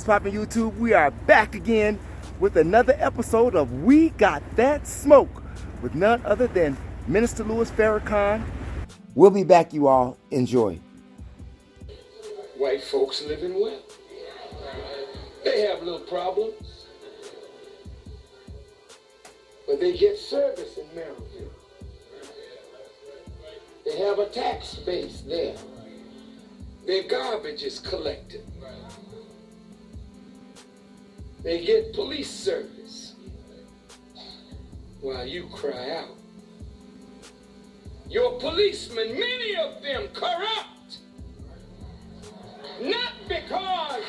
What's poppin' YouTube? We are back again with another episode of We Got That Smoke with none other than Minister Louis Farrakhan. We'll be back, you all. Enjoy. White folks living well. They have little problems, but they get service in Maryville. They have a tax base there. Their garbage is collected. They get police service while you cry out. Your policemen, many of them corrupt, not because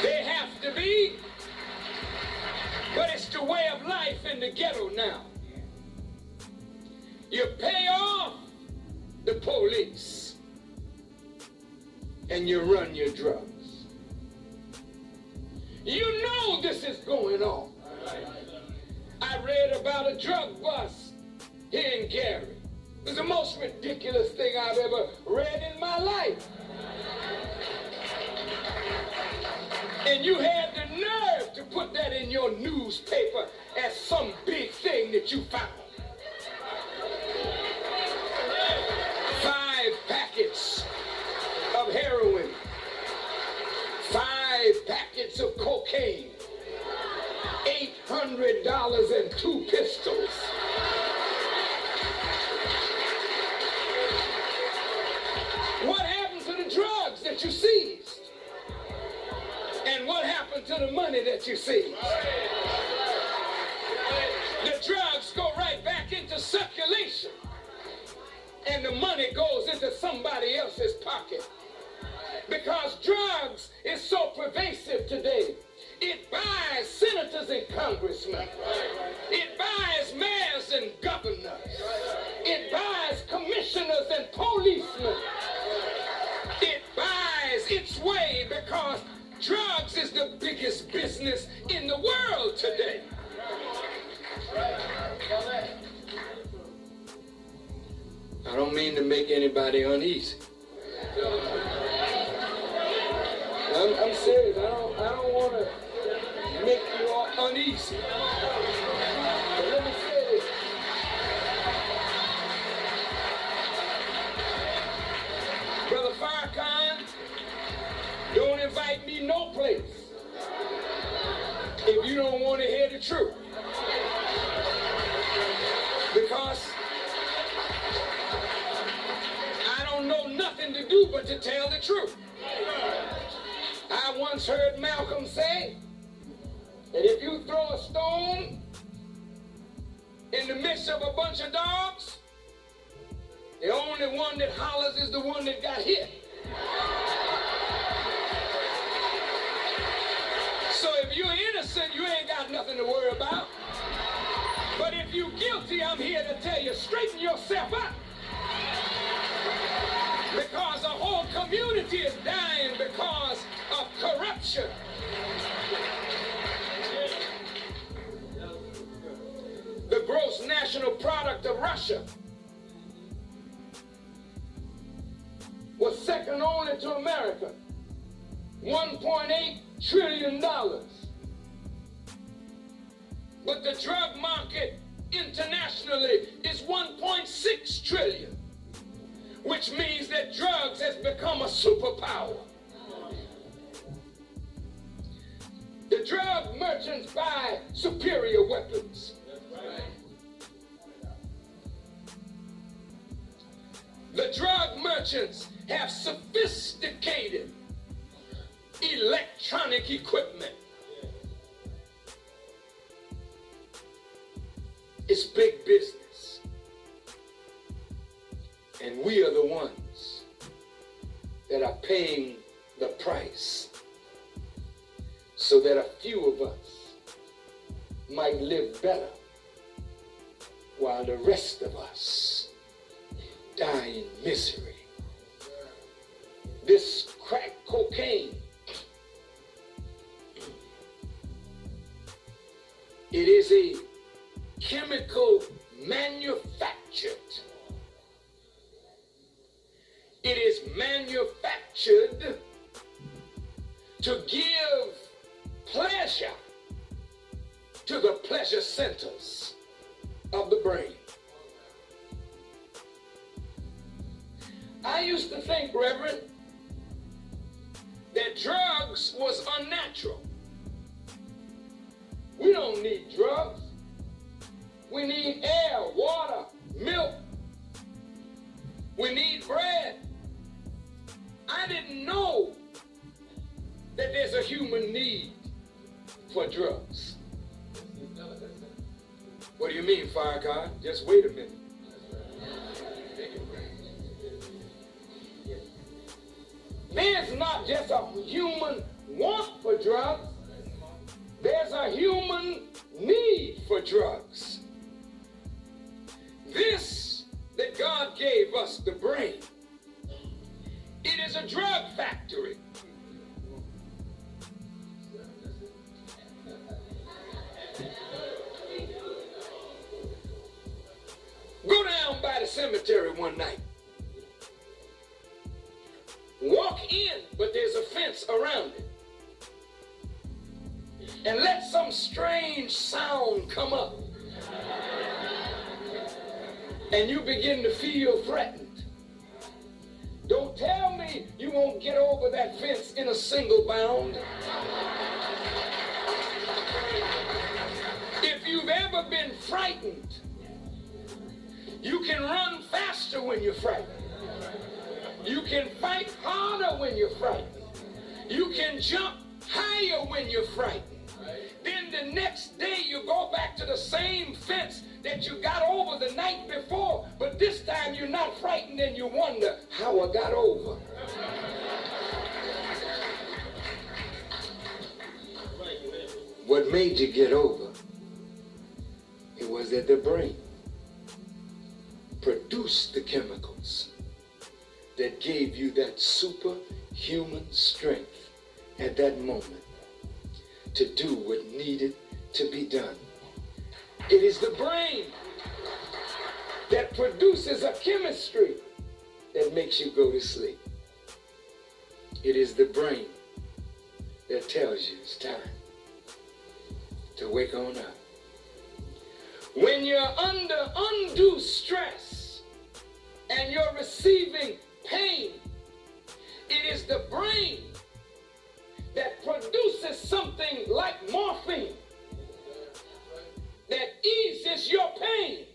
they have to be, but it's the way of life in the ghetto now. You pay off the police and you run your drugs. You know this is going on. I read about a drug bust here in Gary. It was the most ridiculous thing I've ever read in my life. And you had the nerve to put that in your newspaper as some big thing that you found. 5 packets of heroin, 5 packets of cocaine, $800 and 2 pistols. What happened to the drugs that you seized? And what happened to the money that you seized? The drugs go right back into circulation, and the money goes into somebody else's pocket. Because drugs is so pervasive today. It buys senators and congressmen. It buys mayors and governors. It buys commissioners and policemen. It buys its way because drugs is the biggest business in the world today. I don't mean to make anybody uneasy. I'm serious. I don't want to make you all uneasy. But let me say this. Brother Farrakhan, don't invite me no place if you don't want to hear the truth. Because I don't know nothing to do but to tell the truth. I once heard Malcolm say that if you throw a stone in the midst of a bunch of dogs, the only one that hollers is the one that got hit. So if you're innocent, you ain't got nothing to worry about. But if you're guilty, I'm here to tell you, straighten yourself up. Because the whole community is dying because of corruption. The gross national product of Russia was second only to America, $1.8 trillion. But the drug market internationally is $1.6 trillion, which means that drugs has become a superpower. The drug merchants buy superior weapons. The drug merchants have sophisticated electronic equipment. It's big business. And we are the ones that are paying the price so that a few of us might live better while the rest of us die in misery. This crack cocaine, it is a chemical manufactured. It is manufactured to give pleasure to the pleasure centers of the brain. I used to think, Reverend, that drugs was unnatural. We don't need drugs. We need air, water, milk. We need bread. I didn't know that there's a human need for drugs. What do you mean, Farrakhan? Just wait a minute. There's not just a human want for drugs. There's a human need for drugs. This that God gave us, the brain, it is a drug factory. Go down by the cemetery one night. Walk in, but there's a fence around it. And let some strange sound come up. And you begin to feel threatened. Don't tell me you won't get over that fence in a single bound. If you've ever been frightened, you can run faster when you're frightened. You can fight harder when you're frightened. You can jump higher when you're frightened. Then the next day you go back to the same fence that you got over the night before, but this time you're not frightened and you wonder how I got over. What made you get over? It was that the brain produced the chemicals that gave you that superhuman strength at that moment to do what needed to be done. It is the brain that produces a chemistry that makes you go to sleep. It is the brain that tells you it's time to wake on up. When you're under undue stress and you're receiving pain, it is the brain that produces something like morphine that eases your pain.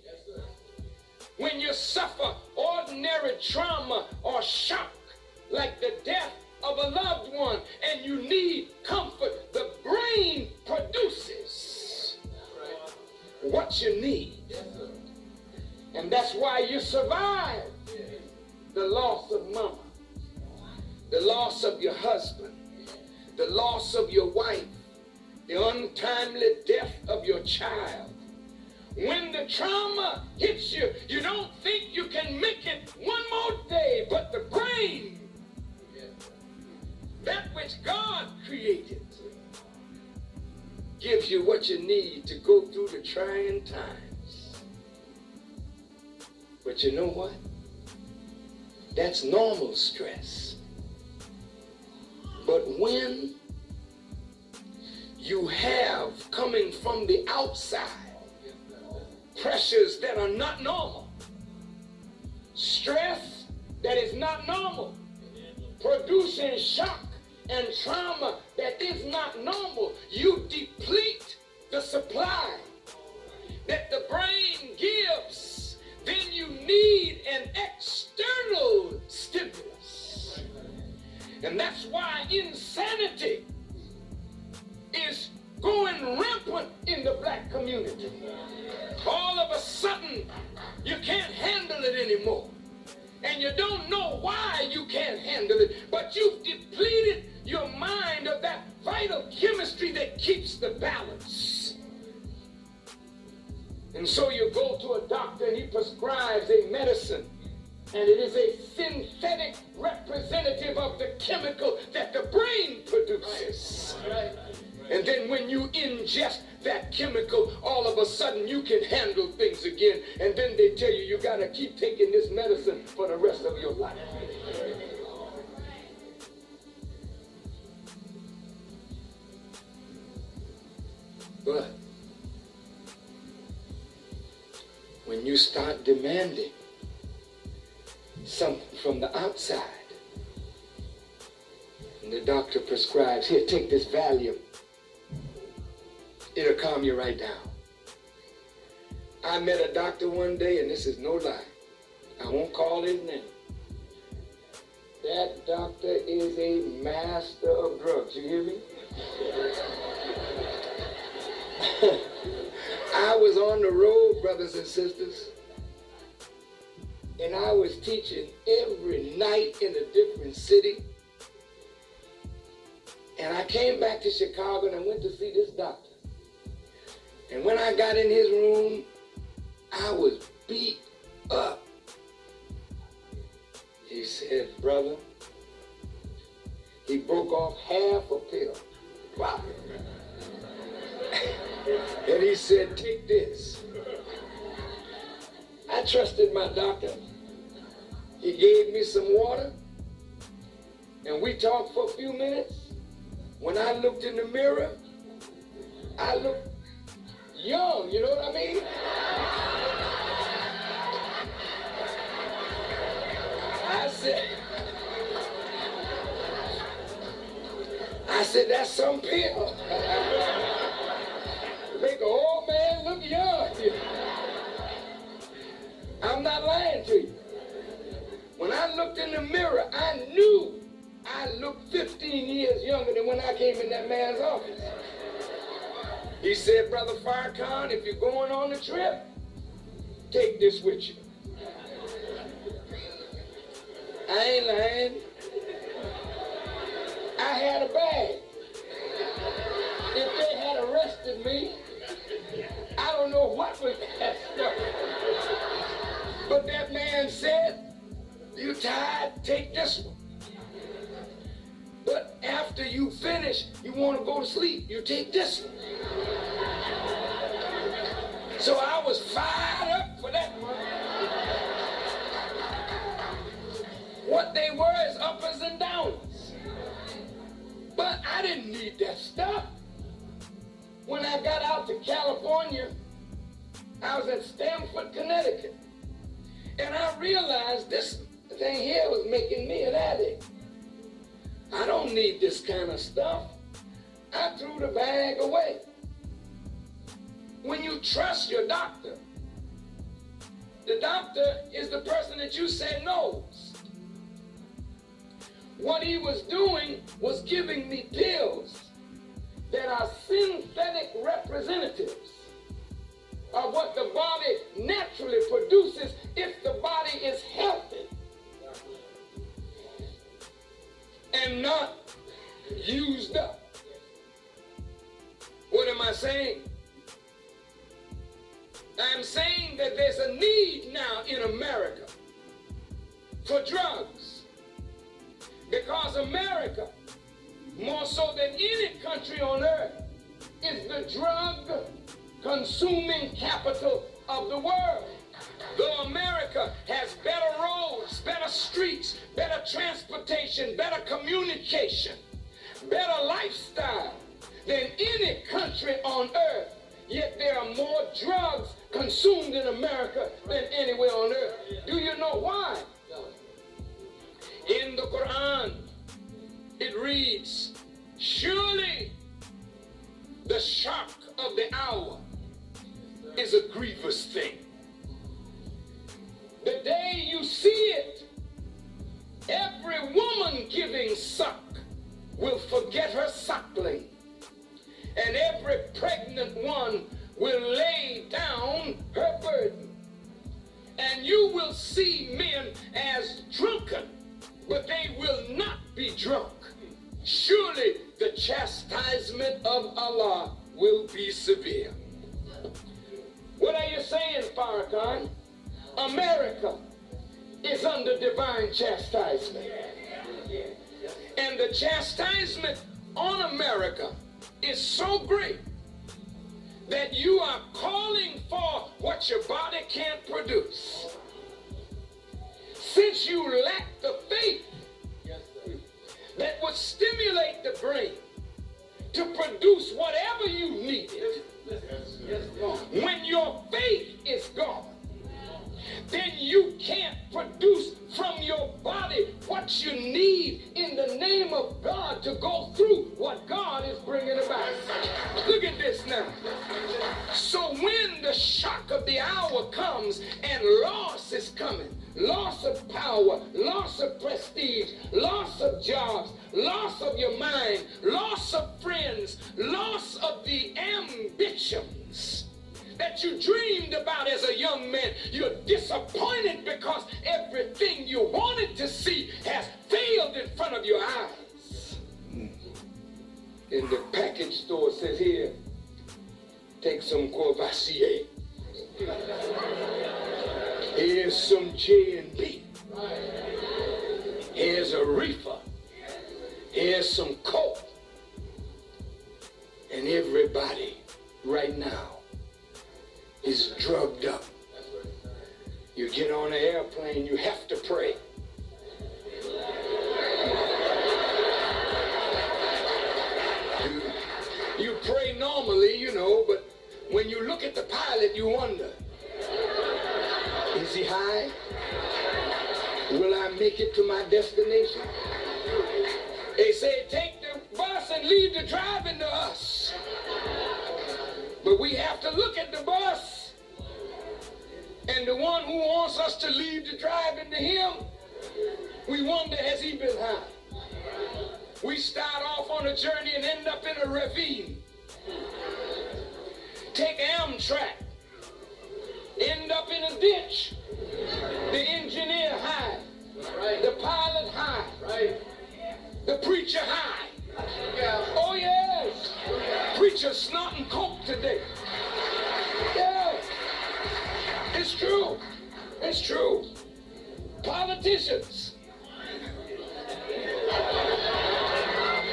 When you suffer ordinary trauma or shock like the death of a loved one and you need comfort, the brain produces what you need. And that's why you survive the loss of mama, the loss of your husband, the loss of your wife, the untimely death of your child. When the trauma hits you, you don't think you can make it one more day, but the brain, that which God created, gives you what you need to go through the trying times. But you know what? That's normal stress. But when you have coming from the outside pressures that are not normal, stress that is not normal, producing shock and trauma that is not normal, you deplete the supply that the brain gives. Then you need an external stimulus. And that's why insanity is going rampant in the black community. All of a sudden, you can't handle it anymore. And you don't know why you can't handle it, but you've depleted your mind of that vital chemistry that keeps the balance. And so you go to a doctor and he prescribes a medicine, and it is a synthetic representative of the chemical that the brain produces. And then when you ingest that chemical, all of a sudden you can handle things again. And then they tell you, you got to keep taking this medicine for the rest of your life. But when you start demanding something from the outside, and the doctor prescribes, here, take this Valium, it'll calm you right down. I met a doctor one day, and this is no lie. I won't call his name. That doctor is a master of drugs. You hear me? I was on the road, brothers and sisters, and I was teaching every night in a different city. And I came back to Chicago and I went to see this doctor. And when I got in his room, I was beat up. He said, brother, he broke off half a pill. Wow. And he said, take this. I trusted my doctor. He gave me some water, and we talked for a few minutes. When I looked in the mirror, I looked young, you know what I mean? I said, that's some pill. Make an old man look young. I'm not lying to you. When I looked in the mirror, I knew I looked 15 years younger than when I came in that man's office. He said, Brother Farrakhan, if you're going on the trip, take this with you. I ain't lying. I had a bag. If they had arrested me, I don't know what was that stuff. But that man said, you tired? Take this one. But after you finish, you want to go to sleep, you take this one. So I was fired up for that one. What they were is uppers and downers. But I didn't need that stuff. When I got out to California, I was at Stamford, Connecticut. And I realized this thing here was making me an addict. I don't need this kind of stuff. I threw the bag away. When you trust your doctor, the doctor is the person that you say knows. What he was doing was giving me pills that are synthetic representatives of what the body naturally produces if the body is healthy and not used up. What am I saying? I'm saying that there's a need now in America for drugs, because America, more so than any country on earth, is the drug-consuming capital of the world. Though America has better roads, better streets, better transportation, better communication, better lifestyle than any country on earth, yet there are more drugs consumed in America than anywhere on earth. Do you know why? In the Quran, it reads, surely the shock of the hour is a grievous thing. The day you see it, every woman giving suck will forget her suckling, and every pregnant one will lay down her burden. And you will see men as drunken, but they will not be drunk. Surely the chastisement of Allah will be severe. What are you saying, Farrakhan? America is under divine chastisement. And the chastisement on America is so great that you are calling for what your body can't produce. Since you lack the faith that would stimulate the brain to produce whatever you needed, When your faith is gone, then you can't produce from your body what you need in the name of God to go through what God is bringing about. Look at this now. So when the shock of the hour comes and loss is coming, loss of power, loss of prestige, loss of jobs, loss of your mind, loss of friends, loss of the ambitions that you dreamed about as a young man, you're disappointed because everything you wanted to see has failed in front of your eyes. In the package store says here, take some Courvoisier. Here's some J&B. Here's a reefer. Here's some coke. And everybody right now is drugged up. You get on an airplane, you have to pray. You pray normally, you know, but when you look at the pilot, you wonder, is he high? Will I make it to my destination? They say, take the bus and leave the driving to us. But we have to look at the bus and the one who wants us to leave the driving to him, we wonder, has he been high? We start off on a journey and end up in a ravine. Take Amtrak, end up in a ditch. The engineer high, the pilot high, the preacher high. Oh yes, preacher snorting coke today. Yeah, it's true. It's true. Politicians.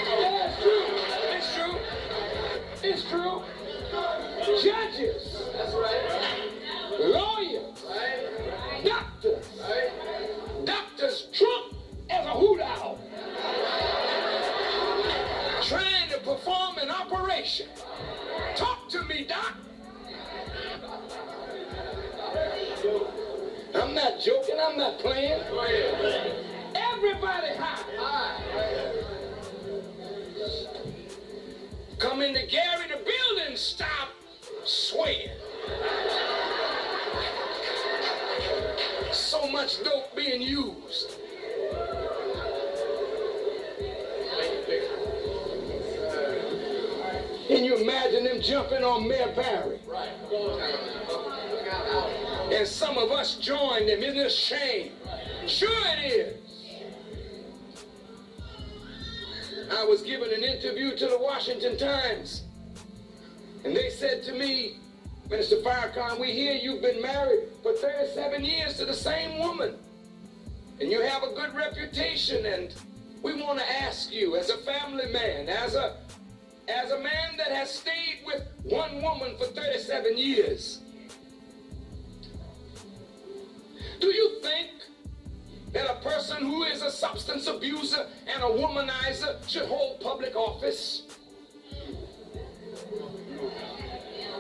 Yeah, it's true. It's true. It's true. Judges. That's right. Lawyers. Right. Doctors. Right. Doctors drunk as a hoot owl. Trying to perform an operation. Talk to me, doc. I'm not joking. I'm not playing. Everybody high. Come into Gary, the building stop swaying. So much dope being used. Can you imagine them jumping on Mayor Barry? Right. And some of us joined them. Isn't it a shame? Sure it is. I was given an interview to the Washington Times, and they said to me, Minister Farrakhan, we hear you've been married for 37 years to the same woman, and you have a good reputation, and we want to ask you, as a family man, as a man that has stayed with one woman for 37 years, do you think that a person who is a substance abuser and a womanizer should hold public office?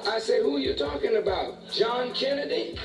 I said, who are you talking about? John Kennedy?